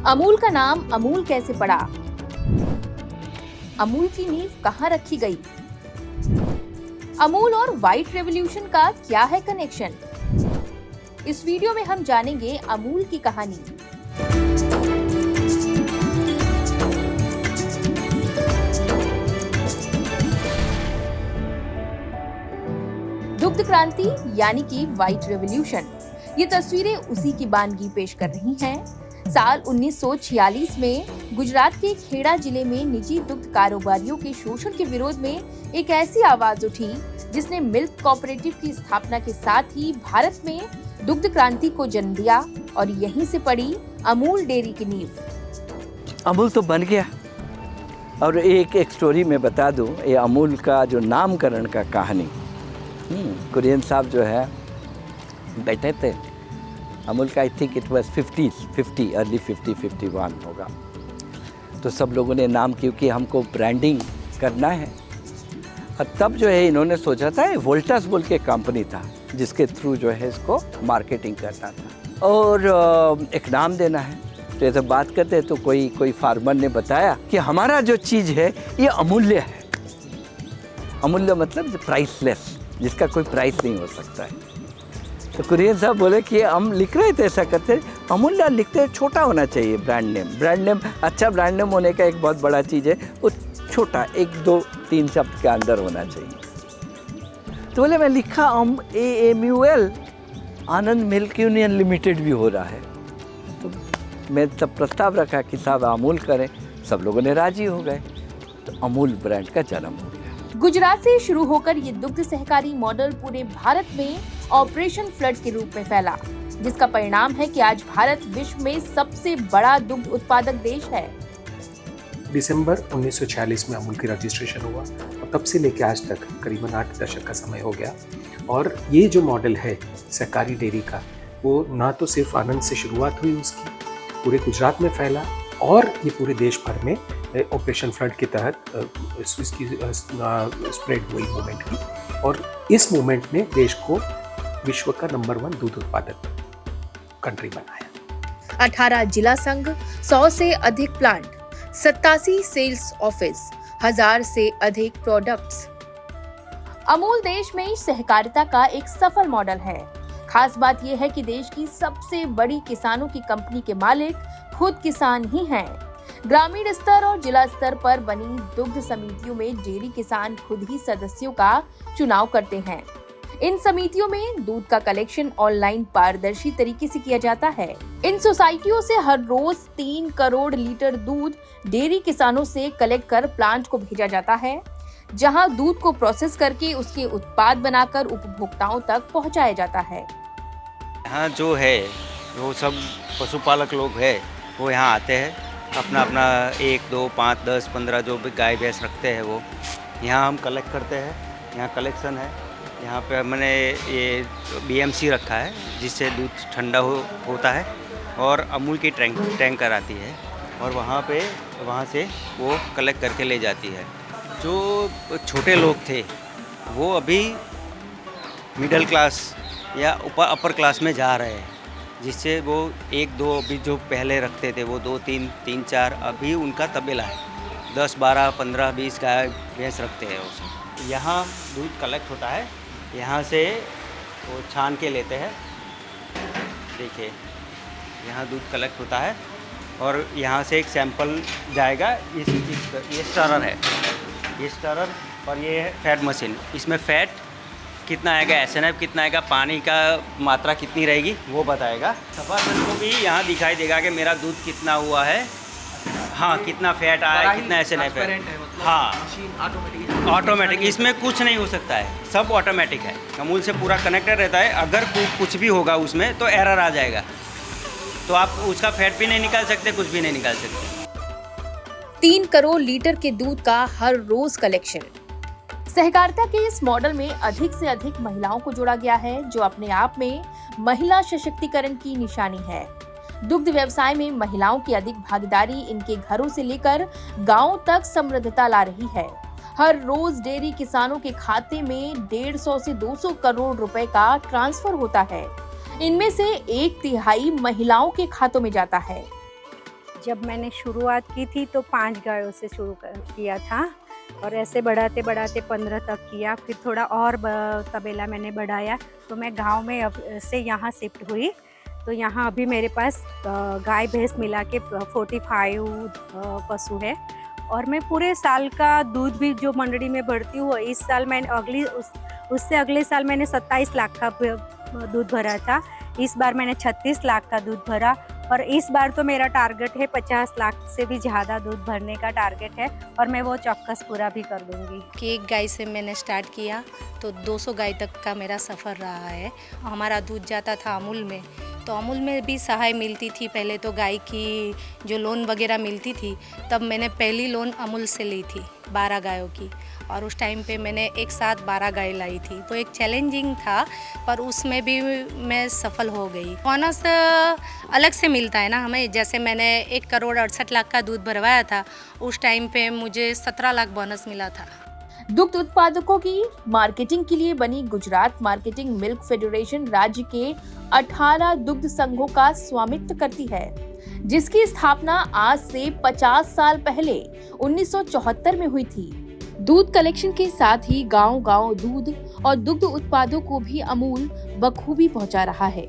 अमूल का नाम अमूल कैसे पड़ा? अमूल की नींव कहाँ रखी गई? अमूल और व्हाइट रेवोल्यूशन का क्या है कनेक्शन? इस वीडियो में हम जानेंगे अमूल की कहानी। दुग्ध क्रांति यानी कि व्हाइट रेवोल्यूशन, ये तस्वीरें उसी की बानगी पेश कर रही हैं। साल 1946 में गुजरात के खेड़ा जिले में निजी दुग्ध कारोबारियों के शोषण के विरोध में एक ऐसी आवाज उठी जिसने मिल्क कोऑपरेटिव की स्थापना के साथ ही भारत में दुग्ध क्रांति को जन्म दिया और यहीं से पड़ी अमूल डेयरी की नींव। अमूल तो बन गया। और एक स्टोरी में बता दूं, ये अमूल का जो नामकरण का कहानी, कुरियन साहब जो है बैठे थे। अमूल का I think it was 50 early 51 होगा। तो सब लोगों ने नाम, क्योंकि हमको ब्रांडिंग करना है, और तब जो है इन्होंने सोचा था वोल्टास बोल के कंपनी था जिसके थ्रू जो है इसको मार्केटिंग करना था और एक नाम देना है। तो जब बात करते तो कोई फार्मर ने बताया कि हमारा जो चीज़ है ये अमूल्य है। अमूल्य मतलब प्राइसलेस, जिसका कोई प्राइस नहीं हो सकता है। तो कुरियन साहब बोले कि हम लिख रहे थे ऐसा करते, अमूल्य लिखते छोटा होना चाहिए ब्रांड नेम। ब्रांड नेम अच्छा, ब्रांड नेम होने का एक बहुत बड़ा चीज़ है, वो छोटा 1 2 3 शब्द के अंदर होना चाहिए। तो बोले मैं लिखा AMUL, आनंद मिल्क यूनियन लिमिटेड भी हो रहा है। तो मैं तब प्रस्ताव रखा कि साहब अमूल करें, सब लोगों ने राजी हो गए। तो अमूल ब्रांड का जन्म हो गया। गुजरात से शुरू होकर ये दुग्ध सहकारी मॉडल पूरे भारत में ऑपरेशन फ्लड के रूप में फैला, जिसका परिणाम है कि आज भारत विश्व में सबसे बड़ा दुग्ध उत्पादक देश है। दिसंबर 1946 में अमूल की रजिस्ट्रेशन हुआ और तब से लेकर आज तक करीबन 8 दशक का समय हो गया। और ये जो मॉडल है सहकारी डेयरी का, वो ना तो सिर्फ आनंद से शुरुआत हुई उसकी, पूरे गुजरात में फैला और ये पूरे देश भर में ऑपरेशन फ्लड के तहत इसकी स्प्रेड हुई मूवमेंट की। और इस मूवमेंट ने देश को विश्व का नंबर 1 दूध उत्पादक कंट्री बनाया। 18 जिला संघ, 100 से अधिक प्लांट, 87 सेल्स ऑफिस, 1000 से अधिक प्रोडक्ट्स। अमूल देश में सहकारिता का एक सफल मॉडल है। खास बात यह है कि देश की सबसे बड़ी किसानों की कंपनी के मालिक खुद किसान ही हैं। ग्रामीण स्तर और जिला स्तर पर बनी दुग्ध समितियों में डेयरी किसान खुद ही सदस्यों का चुनाव करते हैं। इन समितियों में दूध का कलेक्शन ऑनलाइन पारदर्शी तरीके से किया जाता है। इन सोसाइटियों से हर रोज 3 करोड़ लीटर दूध डेयरी किसानों से कलेक्ट कर प्लांट को भेजा जाता है, जहां दूध को प्रोसेस करके उसके उत्पाद बनाकर उपभोक्ताओं तक पहुंचाया जाता है। यहाँ जो है वो सब पशुपालक लोग है, वो यहाँ आते हैं, अपना 1 2 5 10 15 जो भी गाय भैंस रखते हैं वो यहाँ हम कलेक्ट करते हैं। यहाँ कलेक्शन है। यहाँ पे मैंने ये BMC रखा है जिससे दूध ठंडा होता है और अमूल की टैंकर आती है और वहाँ से वो कलेक्ट करके ले जाती है। जो छोटे लोग थे वो अभी मिडिल क्लास या अपर क्लास में जा रहे हैं, जिससे वो 1 2 अभी जो पहले रखते थे वो 2 3 4 अभी उनका तबेला है, 10 12 15 20 गाय भैंस रखते हैं। वो यहाँ दूध कलेक्ट होता है, यहाँ से वो छान के लेते हैं। देखिए यहाँ दूध कलेक्ट होता है और यहाँ से एक सैंपल जाएगा। ये स्टरर है, ये स्टरर, और ये है फैट मशीन। इसमें फैट कितना आएगा, SNF कितना आएगा, पानी का मात्रा कितनी रहेगी वो बताएगा। सफारशन को भी यहाँ दिखाई देगा कि मेरा दूध कितना हुआ है, हाँ कितना फैट आया है, कितना SNF है। हाँ ऑटोमेटिक, इसमें कुछ नहीं हो सकता है, सब ऑटोमेटिक है। अमूल से पूरा कनेक्टेड रहता है। अगर कुछ भी होगा उसमें तो एरर आ जाएगा, तो आप उसका फैट भी नहीं निकाल सकते, कुछ भी नहीं निकाल सकते। 3 करोड़ लीटर के दूध का हर रोज कलेक्शन। सहकारिता के इस मॉडल में अधिक से अधिक महिलाओं को जोड़ा गया है, जो अपने आप में महिला सशक्तिकरण की निशानी है। दुग्ध व्यवसाय में महिलाओं की अधिक भागीदारी इनके घरों से लेकर गांवों तक समृद्धता ला रही है। हर रोज डेयरी किसानों के खाते में 150 से 200 करोड़ रुपए का ट्रांसफर होता है। इनमें से 1/3 महिलाओं के खातों में जाता है। जब मैंने शुरुआत की थी तो 5 गायों से किया था और ऐसे बढ़ाते बढ़ाते 15 तक किया। फिर थोड़ा और तबेला मैंने बढ़ाया तो मैं गांव में अब से यहाँ शिफ्ट हुई। तो यहाँ अभी मेरे पास गाय भैंस मिला के 45 पशु है और मैं पूरे साल का दूध भी जो मंडली में भरती हूँ, इस साल मैंने उससे अगले साल मैंने 27 लाख का दूध भरा था। इस बार मैंने 36 लाख का दूध भरा और इस बार तो मेरा टारगेट है 50 लाख से भी ज़्यादा दूध भरने का टारगेट है और मैं वो चौक्कस पूरा भी कर दूंगी। कि एक गाय से मैंने स्टार्ट किया तो 200 गाय तक का मेरा सफ़र रहा है। हमारा दूध जाता था अमूल में, तो अमूल में भी सहाय मिलती थी। पहले तो गाय की जो लोन वगैरह मिलती थी, तब मैंने पहली लोन अमूल से ली थी 12 गायों की और उस टाइम पे मैंने एक साथ 12 गाय लाई थी। वो एक चैलेंजिंग था पर उसमें भी मैं सफल हो गई। बोनस अलग से मिलता है ना हमें, जैसे मैंने 1 करोड़ 68 लाख का दूध भरवाया था, उस टाइम पे मुझे 17 लाख बोनस मिला था। दुग्ध उत्पादकों की मार्केटिंग के लिए बनी गुजरात मार्केटिंग मिल्क फेडरेशन राज्य के 18 दुग्ध संघों का स्वामित्व करती है, जिसकी स्थापना आज से 50 साल पहले 1974 में हुई थी। दूध कलेक्शन के साथ ही गांव-गांव दूध और दुग्ध उत्पादों को भी अमूल बखूबी पहुंचा रहा है।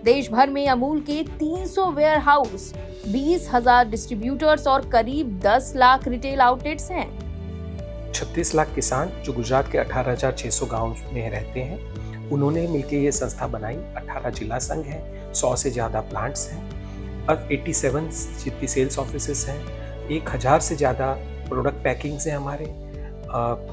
देश भर में अमूल के 300 वेयर हाउस, 20,000 डिस्ट्रीब्यूटर्स और करीब 10 लाख रिटेल आउटलेट्स हैं। 36 लाख किसान जो गुजरात के 18,600 गांव में रहते हैं, उन्होंने मिलकर ये संस्था बनाई। 18 जिला संघ हैं, 100 से ज़्यादा प्लांट्स हैं और 87 जितनी सेल्स ऑफिसेस हैं, 1000 से ज़्यादा प्रोडक्ट पैकिंग्स हैं हमारे,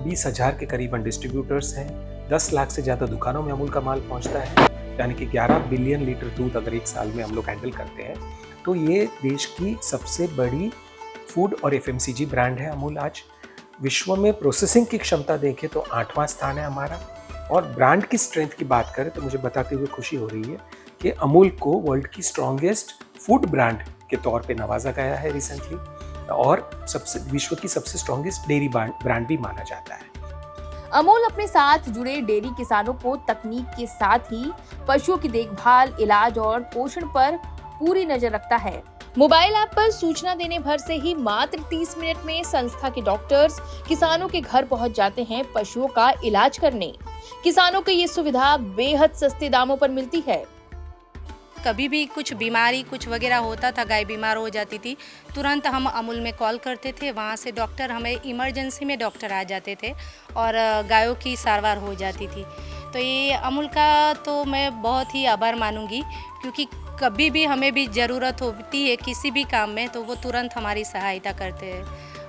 20,000 के करीबन डिस्ट्रीब्यूटर्स हैं, 10 लाख से ज़्यादा दुकानों में अमूल का माल पहुंचता है, यानी कि 11 बिलियन लीटर दूध अगर एक साल में हम लोग हैंडल करते हैं तो ये देश की सबसे बड़ी फूड और एफएमसीजी ब्रांड है अमूल। आज विश्व में प्रोसेसिंग की क्षमता देखें तो 8वां स्थान है हमारा। और ब्रांड की स्ट्रेंथ की बात करें तो मुझे बताते हुए खुशी हो रही है कि अमूल को वर्ल्ड की स्ट्रॉन्गेस्ट फूड ब्रांड के तौर पे नवाजा गया है रिसेंटली और विश्व की सबसे स्ट्रॉन्गेस्ट डेयरी ब्रांड भी माना जाता है। अमूल अपने साथ जुड़े डेयरी किसानों को तकनीक के साथ ही पशुओं की देखभाल, इलाज और पोषण पर पूरी नजर रखता है। मोबाइल ऐप पर सूचना देने भर से ही मात्र 30 मिनट में संस्था के डॉक्टर्स किसानों के घर पहुंच जाते हैं पशुओं का इलाज करने। किसानों को ये सुविधा बेहद सस्ते दामों पर मिलती है। कभी भी कुछ बीमारी कुछ वगैरह होता था, गाय बीमार हो जाती थी, तुरंत हम अमूल में कॉल करते थे, वहाँ से डॉक्टर, हमें इमरजेंसी में डॉक्टर आ जाते थे और गायों की सारवार हो जाती थी। तो ये अमूल का तो मैं बहुत ही आभार मानूंगी, क्योंकि कभी भी हमें भी ज़रूरत होती है किसी भी काम में तो वो तुरंत हमारी सहायता करते हैं।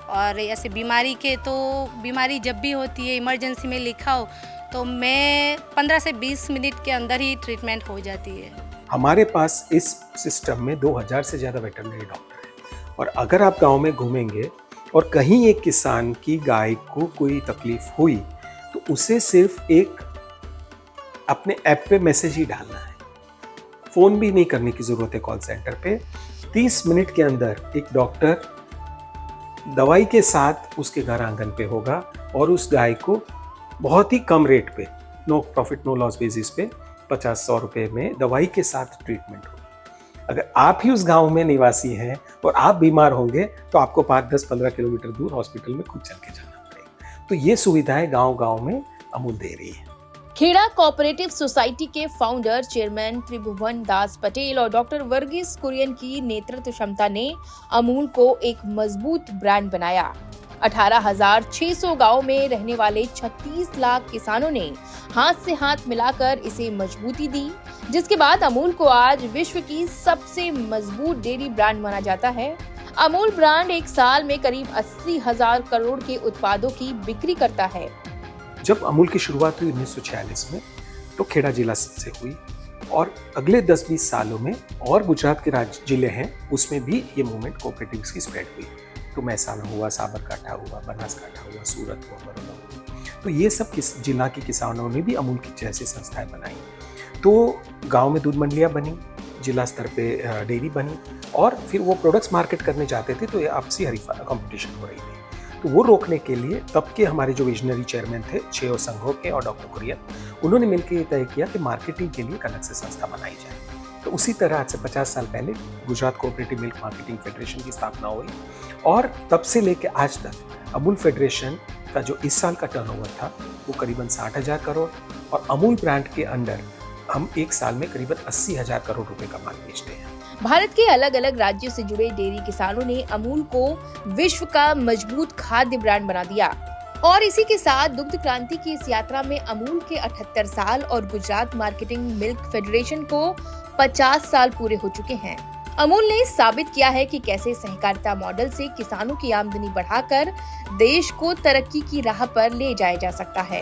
और ऐसे बीमारी जब भी होती है, इमरजेंसी में लिखा हो तो मैं 15 से 20 मिनट के अंदर ही ट्रीटमेंट हो जाती है। हमारे पास इस सिस्टम में 2000 से ज़्यादा वेटरनरी डॉक्टर हैं और अगर आप गांव में घूमेंगे और कहीं एक किसान की गाय को कोई तकलीफ हुई तो उसे सिर्फ एक अपने ऐप पे मैसेज ही डालना है, फ़ोन भी नहीं करने की ज़रूरत है कॉल सेंटर पे। 30 मिनट के अंदर एक डॉक्टर दवाई के साथ उसके घर आंगन पे होगा और उस गाय को बहुत ही कम रेट पे, no profit no loss basis पे 50-100 रुपये में दवाई के साथ ट्रीटमेंट होगी। अगर आप ही उस गांव में निवासी हैं और आप बीमार होंगे तो आपको 5, 10, 15 किलोमीटर दूर हॉस्पिटल में खुद चल के जाना पड़ेगा। तो ये सुविधाएं गांव-गांव में अमूल दे रही है। खेड़ा कोऑपरेटिव सोसाइटी के फाउंडर चेयरमैन त्रिभुवन दास पटेल और डॉक्टर वर्गीस कुरियन की नेतृत्व क्षमता ने अमूल को एक मजबूत ब्रांड बनाया। 18,600 गांव में रहने वाले 36 लाख किसानों ने हाथ से हाथ मिलाकर इसे मजबूती दी, जिसके बाद अमूल को आज विश्व की सबसे मजबूत डेयरी ब्रांड माना जाता है। अमूल ब्रांड एक साल में करीब 80,000 करोड़ के उत्पादों की बिक्री करता है। जब अमूल की शुरुआत हुई 1946 में तो खेड़ा जिला से हुई और अगले 10-20 सालों में और गुजरात के राज्य जिले हैं उसमें भी ये मूवमेंट कोऑपरेटिव्स की स्प्रेड हुई। तो महसाना हुआ, साबरकांठा हुआ, बनासकांठा हुआ, सूरत हुआ, बड़ौदा हुआ, तो ये सब जिला के किसानों ने भी अमूल की जैसी संस्थाएं बनाई। तो गांव में दूध मंडियां बनी, जिला स्तर पे डेयरी बनी और फिर वो प्रोडक्ट्स मार्केट करने जाते थे तो ये आपसी हरीफा कंपटीशन हो रही थी। तो वो रोकने के लिए तब के हमारे जो विजनरी चेयरमैन थे 6 संघों के और डॉक्टर कुरियन, उन्होंने मिलकर ये तय किया कि मार्केटिंग के लिए एक अलग से संस्था बनाई जाए। तो उसी तरह आज से 50 साल पहले Gujarat cooperative milk marketing federation की स्थापना हुई और तब से लेकर आज तक अमूल फेडरेशन का जो इस साल का टर्नओवर था वो करीबन 60,000 करोड़ और अमूल ब्रांड के अंडर हम एक साल में करीबन 80,000 करोड़ रुपए का माल बेचते हैं। भारत के अलग अलग राज्यों से जुड़े डेयरी किसानों ने अमूल को विश्व का मजबूत खाद्य ब्रांड बना दिया और इसी के साथ दुग्ध क्रांति की इस यात्रा में अमूल के 78 साल और गुजरात मार्केटिंग मिल्क फेडरेशन को 50 साल पूरे हो चुके हैं। अमूल ने साबित किया है कि कैसे सहकारिता मॉडल से किसानों की आमदनी बढ़ाकर देश को तरक्की की राह पर ले जाया जा सकता है।